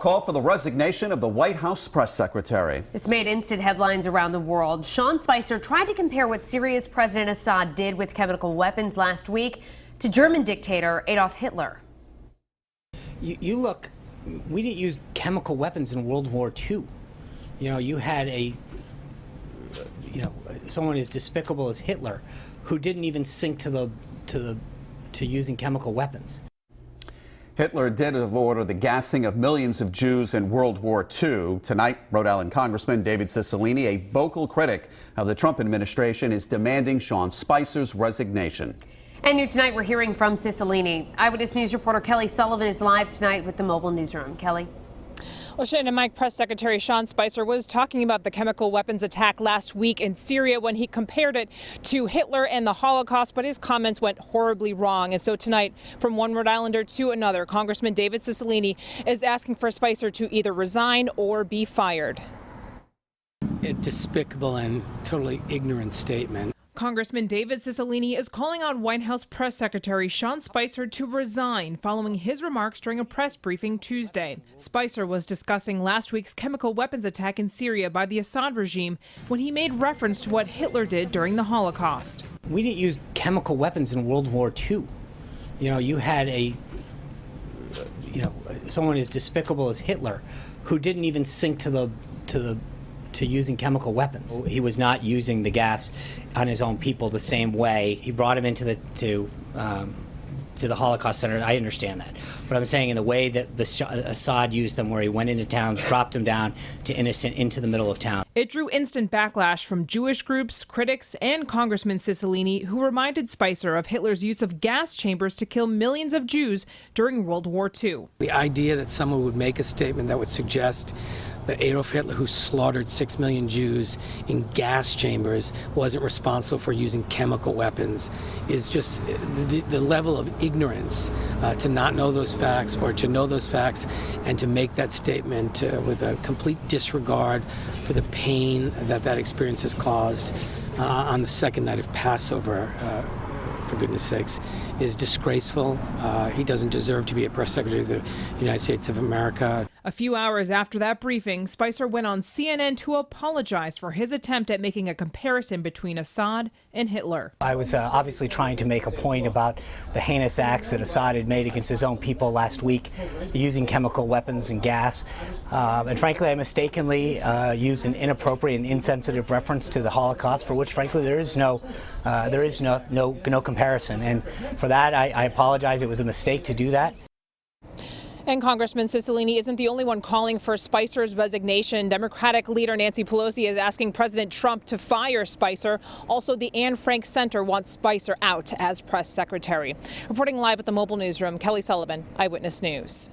Call for the resignation of the White House press secretary. This made instant headlines around the world. Sean Spicer tried to compare what Syria's President Assad did with chemical weapons last week to German dictator Adolf Hitler. You look, we didn't use chemical weapons in World War II. You had someone as despicable as Hitler who didn't even sink to using chemical weapons. Hitler did order the gassing of millions of Jews in World War II. Tonight, Rhode Island Congressman David Cicilline, a vocal critic of the Trump administration, is demanding Sean Spicer's resignation. And new tonight, we're hearing from Cicilline. Eyewitness News reporter Kelly Sullivan is live tonight with the mobile newsroom. Kelly. Well, Shannon, Mike, Press Secretary Sean Spicer was talking about the chemical weapons attack last week in Syria when he compared it to Hitler and the Holocaust, but his comments went horribly wrong. And so tonight, from one Rhode Islander to another, Congressman David Cicilline is asking for Spicer to either resign or be fired. A despicable and totally ignorant statement. Congressman David Cicilline is calling on White House Press Secretary Sean Spicer to resign following his remarks during a press briefing Tuesday. Spicer was discussing last week's chemical weapons attack in Syria by the Assad regime when he made reference to what Hitler did during the Holocaust. We didn't use chemical weapons in World War II. You had someone as despicable as Hitler who didn't even sink to using chemical weapons. He was not using the gas on his own people the same way. He brought him into the Holocaust Center. I understand that. But I'm saying in the way that Assad used them, where he went into towns, dropped them down to innocent into the middle of town. It drew instant backlash from Jewish groups, critics, and Congressman Cicilline, who reminded Spicer of Hitler's use of gas chambers to kill millions of Jews during World War II. The idea that someone would make a statement that would suggest that Adolf Hitler, who slaughtered 6 million Jews in gas chambers, wasn't responsible for using chemical weapons is just the level of ignorance to not know those facts, or to know those facts and to make that statement with a complete disregard for the pain that experience has caused on the second night of Passover. For goodness sakes, is disgraceful. He doesn't deserve to be a press secretary of the United States of America. A few hours after that briefing, Spicer went on CNN to apologize for his attempt at making a comparison between Assad and Hitler. I was obviously trying to make a point about the heinous acts that Assad had made against his own people last week, using chemical weapons and gas. And frankly, I mistakenly used an inappropriate and insensitive reference to the Holocaust, for which, frankly, there is no comparison. And for that, I apologize. It was a mistake to do that. And Congressman Cicilline isn't the only one calling for Spicer's resignation. Democratic leader Nancy Pelosi is asking President Trump to fire Spicer. Also, the Anne Frank Center wants Spicer out as press secretary. Reporting live at the mobile newsroom, Kelly Sullivan, Eyewitness News.